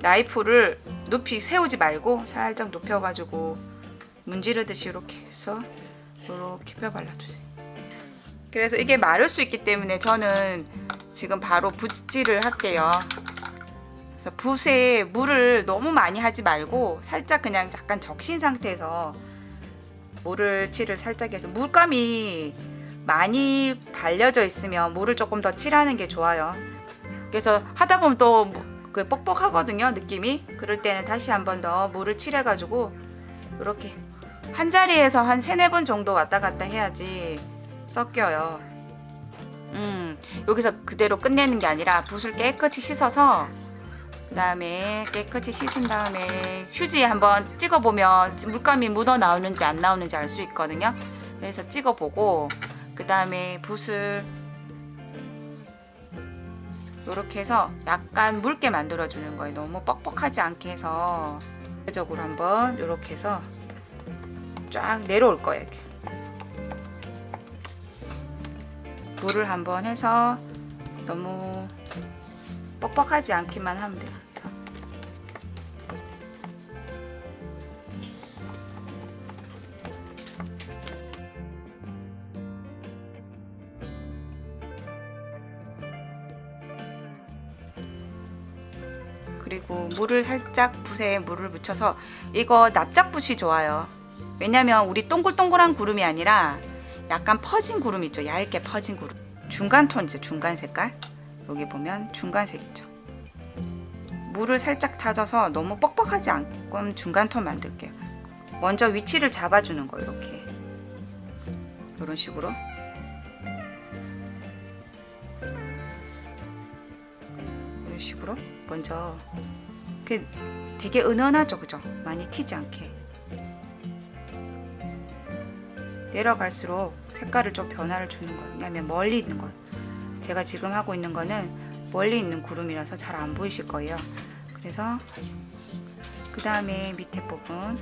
나이프를 높이 세우지 말고 살짝 높여가지고 문지르듯이 이렇게 해서 이렇게 펴 발라주세요. 그래서 이게 마를 수 있기 때문에 저는 지금 바로 붓질을 할게요. 그래서 붓에 물을 너무 많이 하지 말고 살짝 그냥 약간 적신 상태에서 물을 칠을 살짝 해서, 물감이 많이 발려져 있으면 물을 조금 더 칠하는 게 좋아요. 그래서 하다 보면 또 그 뻑뻑하거든요, 느낌이. 그럴 때는 다시 한 번 더 물을 칠해가지고 이렇게 한 자리에서 한 3-4번 정도 왔다 갔다 해야지 섞여요. 여기서 그대로 끝내는 게 아니라 붓을 깨끗이 씻어서, 그 다음에 깨끗이 씻은 다음에 휴지에 한번 찍어보면 물감이 묻어 나오는지 안 나오는지 알 수 있거든요. 그래서 찍어보고, 그 다음에 붓을 이렇게 해서 약간 묽게 만들어주는 거예요. 너무 뻑뻑하지 않게 해서 전체적으로 한번 이렇게 해서 쫙 내려올 거예요. 이렇게 물을 한번 해서 너무 뻑뻑하지 않기만 하면 돼요. 그리고 물을 살짝, 붓에 물을 묻혀서, 이거 납작붓이 좋아요. 왜냐면 우리 동글동글한 구름이 아니라 약간 퍼진 구름 있죠. 얇게 퍼진 구름. 중간 톤이죠. 중간 색깔. 여기 보면 중간색 있죠. 물을 살짝 타줘서 너무 뻑뻑하지 않고 중간 톤 만들게요. 먼저 위치를 잡아주는 거예요. 이렇게. 이런 식으로. 이런 식으로 먼저 되게 은은하죠, 그죠? 많이 튀지 않게. 내려갈수록 색깔을 좀 변화를 주는 거예요. 왜냐면 멀리 있는 거, 제가 지금 하고 있는 거는 멀리 있는 구름이라서 잘 안 보이실 거예요. 그래서 그 다음에 밑에 부분,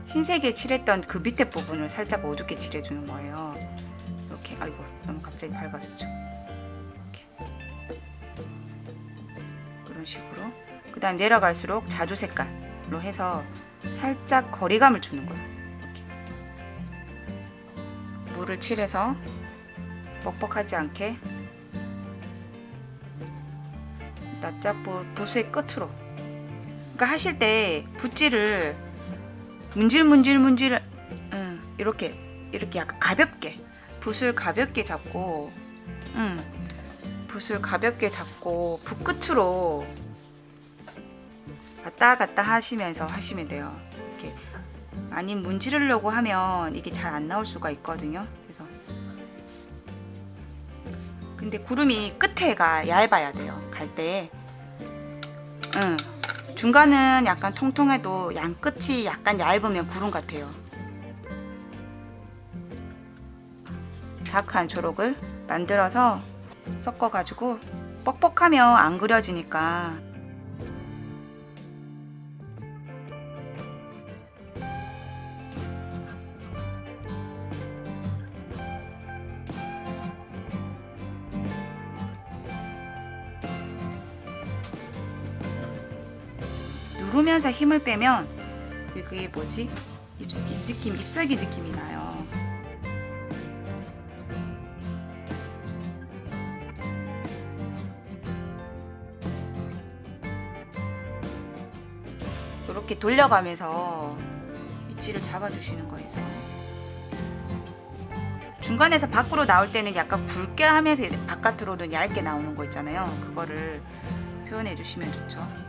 흰색에 칠했던 그 밑에 부분을 살짝 어둡게 칠해주는 거예요. 이렇게. 아이고, 너무 갑자기 밝아졌죠. 이런 식으로. 그 다음 내려갈수록 자주 색깔로 해서 살짝 거리감을 주는 거예요. 이렇게. 물을 칠해서 뻑뻑하지 않게 납작붓의 끝으로. 그러니까 하실 때 붓질을 문질 이렇게 약간 가볍게, 붓을 가볍게 잡고, 붓을 가볍게 잡고 붓 끝으로 왔다 갔다 하시면서 하시면 돼요. 이렇게 많이 문지르려고 하면 이게 잘 안 나올 수가 있거든요. 그래서 근데 구름이 끝에가 얇아야 돼요. 갈 때. 중간은 약간 통통해도 양 끝이 약간 얇으면 구름 같아요. 다크한 초록을 만들어서 섞어가지고, 뻑뻑하면 안 그려지니까. 누르면서 힘을 빼면 그게 뭐지? 잎사귀 느낌이 나요. 이렇게 돌려가면서 위치를 잡아주시는 거예요. 중간에서 밖으로 나올 때는 약간 굵게 하면서 바깥으로는 얇게 나오는 거 있잖아요. 그거를 표현해 주시면 좋죠.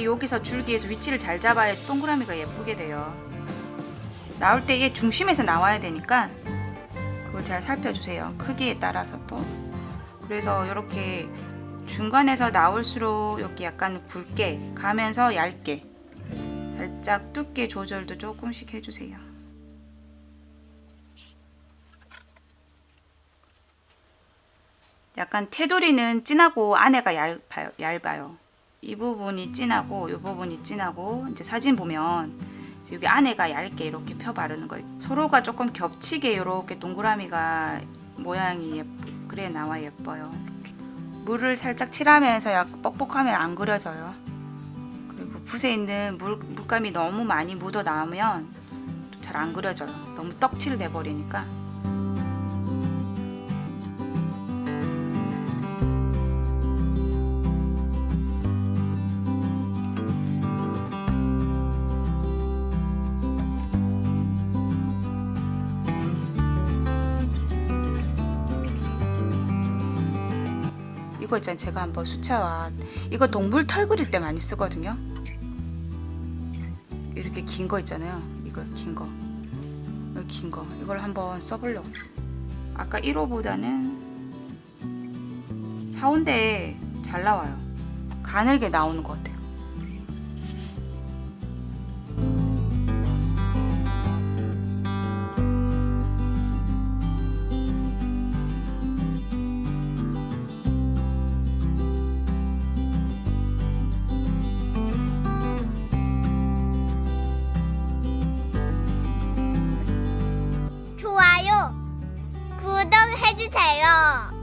여기서 줄기에서 위치를 잘 잡아야 동그라미가 예쁘게 돼요. 나올 때 이게 중심에서 나와야 되니까 그걸 잘 살펴주세요. 크기에 따라서 또. 그래서 이렇게 중간에서 나올수록 이렇게 약간 굵게 가면서 얇게, 살짝 두께 조절도 조금씩 해주세요. 약간 테두리는 진하고 안에가 얇아요. 이 부분이 진하고 이 부분이 진하고, 이제 사진 보면 여기 안에가 얇게 이렇게 펴 바르는 거예요. 서로가 조금 겹치게 이렇게 동그라미가 모양이 그래 나와 예뻐요. 이렇게. 물을 살짝 칠하면서 약 뻑뻑하면 안 그려져요. 그리고 붓에 있는 물감이 너무 많이 묻어 나오면 잘 안 그려져요. 너무 떡칠 돼 버리니까. 이거 있잖아요. 제가 한번 수채화 이거 동물 털 그릴 때 많이 쓰거든요. 이렇게 긴 거 있잖아요. 이거 긴 거. 여기 긴 거. 이걸 한번 써보려고. 아까 1호보다는 4호인데 잘 나와요. 가늘게 나오는 것 같아요. 좋아요, 구독해주세요.